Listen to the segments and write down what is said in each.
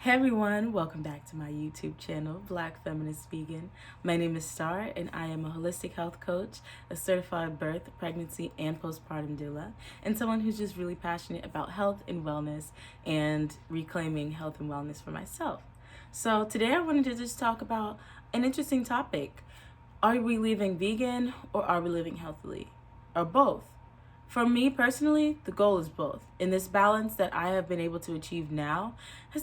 Hey everyone, welcome back to my YouTube channel, Black Feminist Vegan. My name is Star and I am a holistic health coach, a certified birth, pregnancy, and postpartum doula, and someone who's just really passionate about health and wellness and reclaiming health and wellness for myself. So today I wanted to just talk about an interesting topic. Are we living vegan or are we living healthily? Or both? For me personally, the goal is both. And this balance that I have been able to achieve now,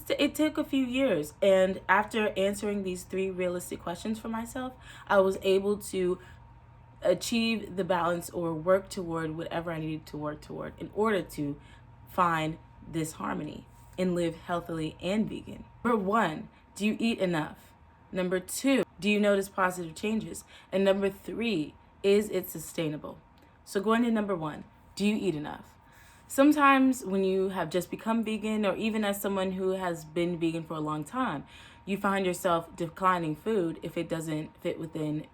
it took a few years. And after answering these three realistic questions for myself, I was able to achieve the balance or work toward whatever I needed to work toward in order to find this harmony and live healthily and vegan. Number one, do you eat enough? Number two, do you notice positive changes? And number three, is it sustainable? So going to number one, do you eat enough? Sometimes when you have just become vegan, or even as someone who has been vegan for a long time, you find yourself declining food if it doesn't fit within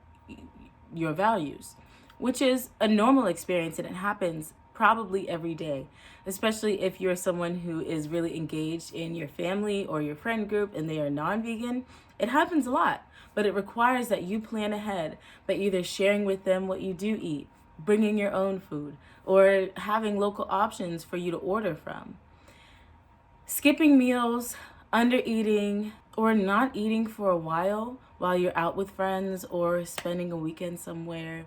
your values, which is a normal experience and it happens probably every day, especially if you're someone who is really engaged in your family or your friend group and they are non-vegan. It happens a lot, but it requires that you plan ahead by either sharing with them what you do eat, bringing your own food, or having local options for you to order from. Skipping meals, under eating, or not eating for a while you're out with friends or spending a weekend somewhere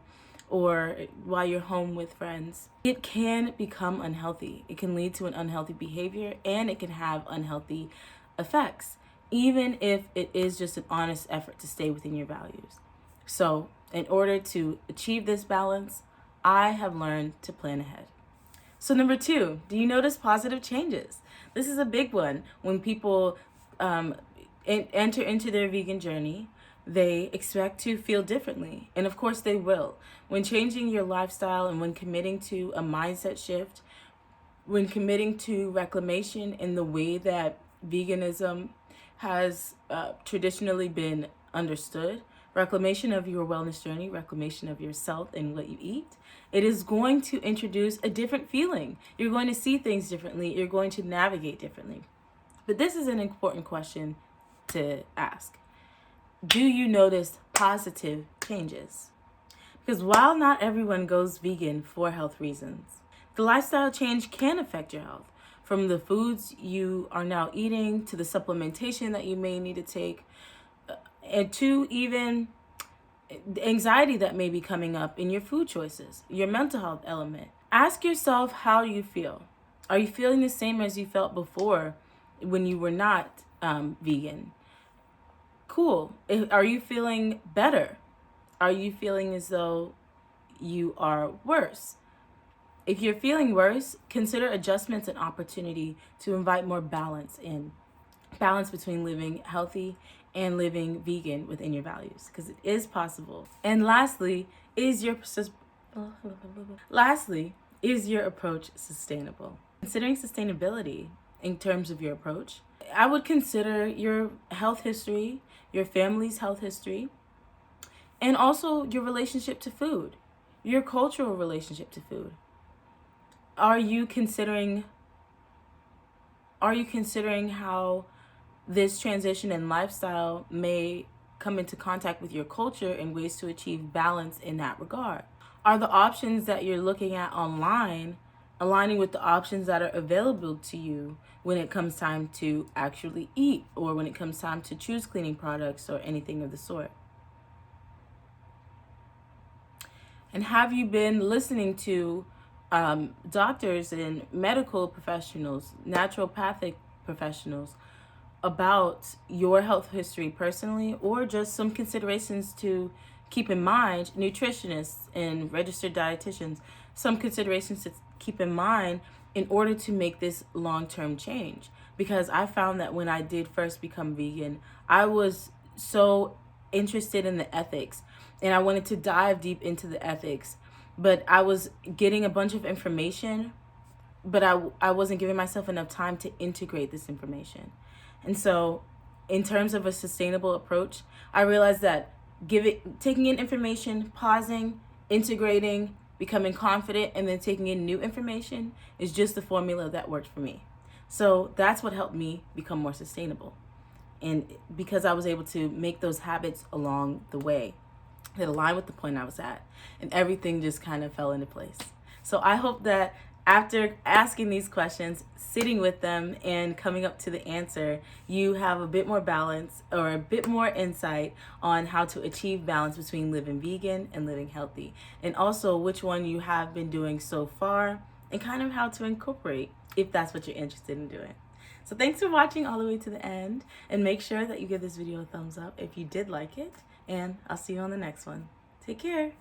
or while you're home with friends, it can become unhealthy. It can lead to an unhealthy behavior and it can have unhealthy effects, even if it is just an honest effort to stay within your values. So in order to achieve this balance, I have learned to plan ahead. So number two, do you notice positive changes? This is a big one. When people enter into their vegan journey, they expect to feel differently. And of course they will. When changing your lifestyle and when committing to a mindset shift, when committing to reclamation in the way that veganism has traditionally been understood, reclamation of your wellness journey, reclamation of yourself and what you eat, it is going to introduce a different feeling. You're going to see things differently. You're going to navigate differently. But this is an important question to ask. Do you notice positive changes? Because while not everyone goes vegan for health reasons, the lifestyle change can affect your health. From the foods you are now eating to the supplementation that you may need to take, and to even the anxiety that may be coming up in your food choices, your mental health element. Ask yourself how you feel. Are you feeling the same as you felt before when you were not vegan? Cool. Are you feeling better? Are you feeling as though you are worse? If you're feeling worse, consider adjustments an opportunity to invite more balance in. Balance between living healthy and living vegan within your values, because it is possible. And lastly, is your approach sustainable? Considering sustainability in terms of your approach, I would consider your health history, your family's health history, and also your relationship to food, your cultural relationship to food. Are you considering how this transition in lifestyle may come into contact with your culture and ways to achieve balance in that regard? Are the options that you're looking at online aligning with the options that are available to you when it comes time to actually eat, or when it comes time to choose cleaning products or anything of the sort? And have you been listening to doctors and medical professionals, naturopathic professionals, about your health history personally, or just some considerations to keep in mind? Nutritionists and registered dietitians, some considerations to keep in mind in order to make this long-term change. Because I found that when I did first become vegan, I was so interested in the ethics and I wanted to dive deep into the ethics, but I was getting a bunch of information, but I wasn't giving myself enough time to integrate this information. And so in terms of a sustainable approach, I realized that taking in information, pausing, integrating, becoming confident, and then taking in new information is just the formula that worked for me. So that's what helped me become more sustainable. And because I was able to make those habits along the way that aligned with the point I was at, and everything just kind of fell into place. So I hope that after asking these questions, sitting with them and coming up to the answer, you have a bit more balance or a bit more insight on how to achieve balance between living vegan and living healthy, and also which one you have been doing so far and kind of how to incorporate if that's what you're interested in doing. So thanks for watching all the way to the end, and make sure that you give this video a thumbs up if you did like it, and I'll see you on the next one. Take care.